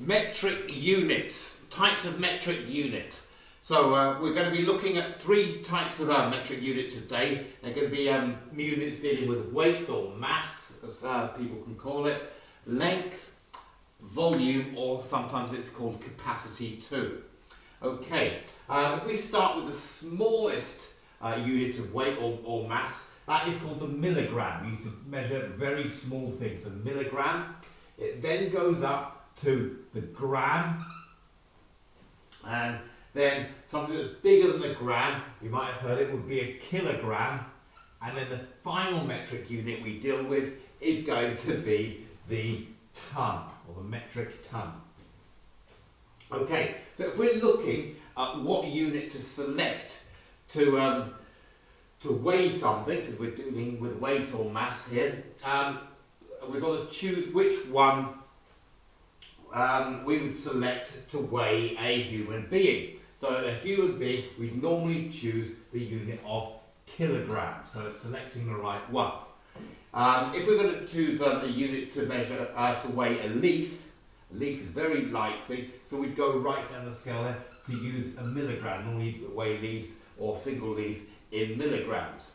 Metric units, types of metric units. So we're going to be looking at three types of metric unit today. They're going to be units dealing with weight or mass, as people can call it, length, volume, or sometimes it's called capacity too. Okay, if we start with the smallest unit of weight or mass, that is called the milligram. We used to measure very small things, a milligram. It then goes up to the gram, and then something that's bigger than a gram, you might have heard it, would be a kilogram, and then the final metric unit we deal with is going to be the ton, or the metric ton. Okay, so if we're looking at what unit to select to weigh something, because we're dealing with weight or mass here, we've got to choose which one we would select to weigh a human being. So a human being, we normally choose the unit of kilograms, so it's selecting the right one. If we're going to choose a unit to measure, to weigh a leaf is very light thing, so we'd go right down the scale there to use a milligram. Normally weigh leaves or single leaves in milligrams.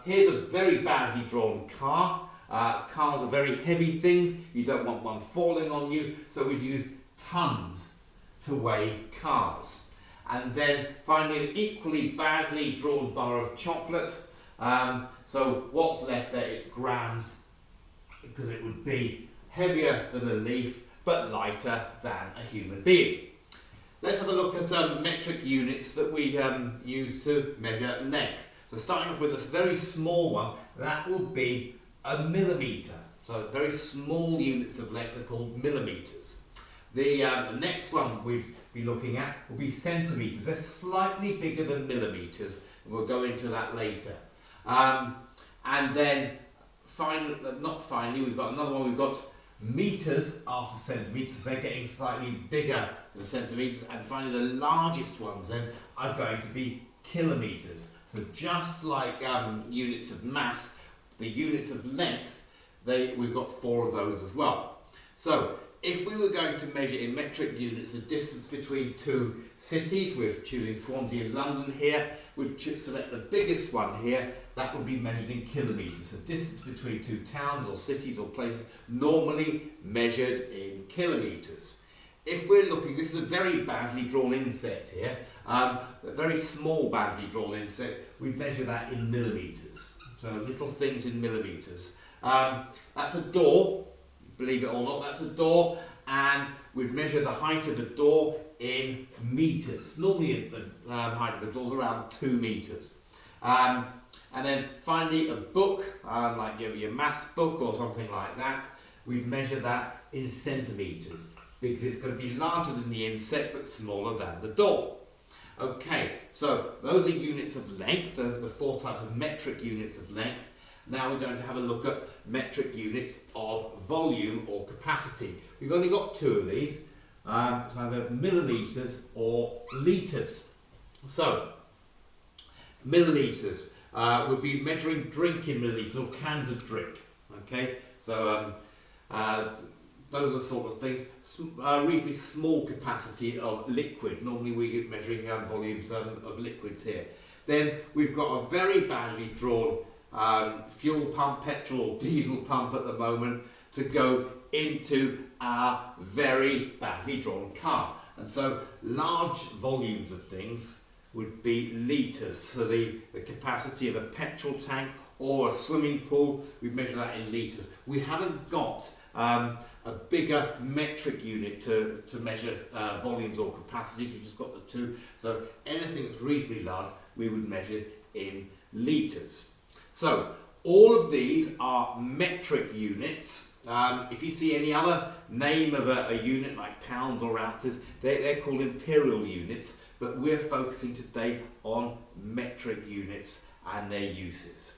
Here's a very badly drawn car. Cars are very heavy things, you don't want one falling on you, so we'd use tons to weigh cars. And then finally an equally badly drawn bar of chocolate, so what's left there is grams, because it would be heavier than a leaf but lighter than a human being. Let's have a look at metric units that we use to measure length. So starting off with this very small one, that will be a millimetre. So very small units of length are called millimetres. The next one we'd be looking at will be centimetres. They're slightly bigger than millimetres, and we'll go into that later. And then finally, we've got another one. We've got metres after centimetres. They're getting slightly bigger than centimetres. And finally, the largest ones then are going to be kilometres. So just like units of mass, the units of length, we've got 4 of those as well. So if we were going to measure in metric units the distance between two cities, we're choosing Swansea and London here, we'd select the biggest one here, that would be measured in kilometres. The distance between two towns or cities or places normally measured in kilometres. If we're looking, this is a very badly drawn insect here, a very small badly drawn insect, we'd measure that in millimetres. So little things in millimetres. That's a door, believe it or not, that's a door, and we'd measure the height of the door in metres. Normally the height of the door is around 2 metres. And then finally a book, like your maths book or something like that, we'd measure that in centimetres, because it's going to be larger than the insect but smaller than the door. Okay, so those are units of length, the 4 types of metric units of length. Now we're going to have a look at metric units of volume or capacity. We've only got 2 of these, it's either millilitres or litres. So, millilitres would be measuring drink in millilitres or cans of drink. Okay, so those are the sort of things. Reasonably small capacity of liquid. Normally we're measuring volumes of liquids here. Then we've got a very badly drawn fuel pump, petrol or diesel pump at the moment, to go into our very badly drawn car. And so large volumes of things would be litres. So the capacity of a petrol tank or a swimming pool, we measure that in litres. We haven't got a bigger metric unit to measure volumes or capacities. We've just got the 2. So anything that's reasonably large, we would measure in litres. So all of these are metric units. If you see any other name of a unit like pounds or ounces, they're called imperial units, but we're focusing today on metric units and their uses.